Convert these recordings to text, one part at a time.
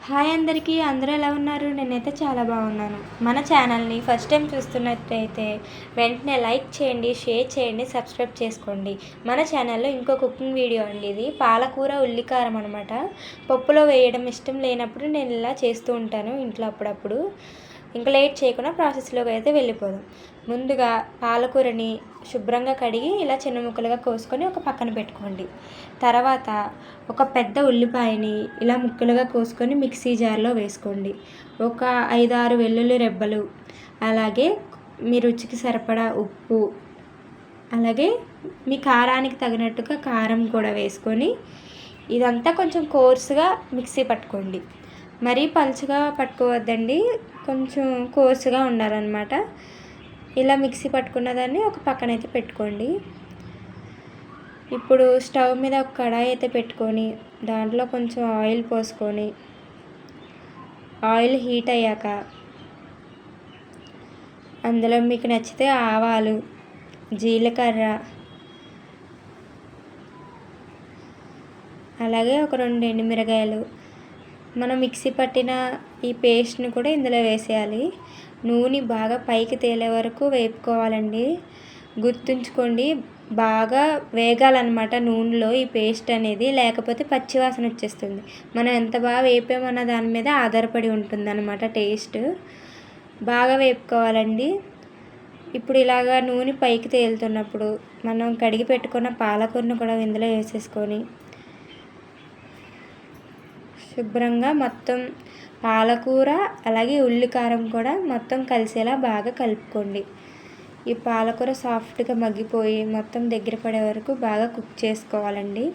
Hi అందరికీ, అందరూ ఎలా ఉన్నారు? నేనైతే చాలా బాగున్నాను. మన ఛానల్ని ఫస్ట్ టైం చూస్తున్నట్టయితే వెంటనే లైక్ చేయండి, షేర్ చేయండి, సబ్స్క్రైబ్ చేసుకోండి. మన ఛానల్లో ఇంకో కుకింగ్ వీడియో అండి ఇది. పాలకూర ఉల్లికారం అనమాట. పప్పులో వేయడం ఇష్టం లేనప్పుడు నేను ఇలా చేస్తూ ఉంటాను ఇంట్లో అప్పుడప్పుడు. ఇంకా లేట్ చేయకుండా ప్రాసెస్లోకి అయితే వెళ్ళిపోదాం. ముందుగా పాలకూరని శుభ్రంగా కడిగి ఇలా చిన్న ముక్కలుగా కోసుకొని ఒక పక్కన పెట్టుకోండి. తర్వాత ఒక పెద్ద ఉల్లిపాయని ఇలా ముక్కలుగా కోసుకొని మిక్సీ జార్లో వేసుకోండి. ఒక 5-6 వెల్లుల్లి రెబ్బలు, అలాగే మీ రుచికి సరిపడా ఉప్పు, అలాగే మీ కారానికి తగినట్టుగా కారం కూడా వేసుకొని ఇదంతా కొంచెం కోర్సుగా మిక్సీ పట్టుకోండి. మరీ పలుచగా పట్టుకోవద్దండి, కొంచెం కోర్సుగా ఉండాలన్నమాట. ఇలా మిక్సీ పట్టుకున్న దాన్ని ఒక పక్కనైతే పెట్టుకోండి. ఇప్పుడు స్టవ్ మీద ఒక కడాయి అయితే పెట్టుకొని దాంట్లో కొంచెం ఆయిల్ పోసుకొని, ఆయిల్ హీట్ అయ్యాక అందులో మీకు నచ్చితే ఆవాలు, జీలకర్ర, అలాగే ఒక 2 ఎండుమిరగాయలు, మనం మిక్సీ పట్టిన ఈ పేస్ట్ని కూడా ఇందులో వేసేయాలి. నూనె బాగా పైకి తేలే వరకు వేపుకోవాలండి. గుర్తుంచుకోండి, బాగా వేగాలన్నమాట నూనెలో ఈ పేస్ట్ అనేది, లేకపోతే పచ్చివాసన వచ్చేస్తుంది. మనం ఎంత బాగా వేపామన్న దాని మీద ఆధారపడి ఉంటుందన్నమాట టేస్ట్. బాగా వేపుకోవాలండి. ఇప్పుడు ఇలాగా నూనె పైకి తేలుతున్నప్పుడు మనం కడిగి పెట్టుకున్న పాలకూరను కూడా ఇందులో వేసేసుకొని శుభ్రంగా మొత్తం పాలకూర అలాగే ఉల్లికారం కూడా మొత్తం కలిసేలా బాగా కలుపుకోండి. ఈ పాలకూర సాఫ్ట్గా మగ్గిపోయి మొత్తం దగ్గర పడే వరకు బాగా కుక్ చేసుకోవాలండి.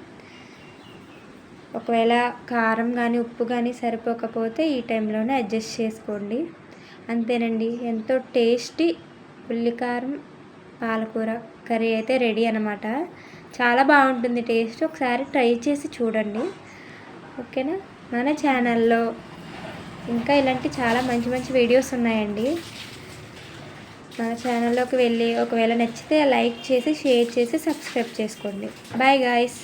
ఒకవేళ కారం కానీ ఉప్పు కానీ సరిపోకపోతే ఈ టైంలోనే అడ్జస్ట్ చేసుకోండి. అంతేనండి, ఎంతో టేస్టీ ఉల్లికారం పాలకూర కర్రీ అయితే రెడీ అన్నమాట. చాలా బాగుంటుంది టేస్ట్. ఒకసారి ట్రై చేసి చూడండి, ఓకేనా? మన ఛానల్లో ఇంకా ఇలాంటి చాలా మంచి మంచి వీడియోస్ ఉన్నాయండి. మన ఛానల్లోకి వెళ్ళి ఒకవేళ నచ్చితే లైక్ చేసి, షేర్ చేసి, సబ్స్క్రైబ్ చేసుకోండి. Bye guys.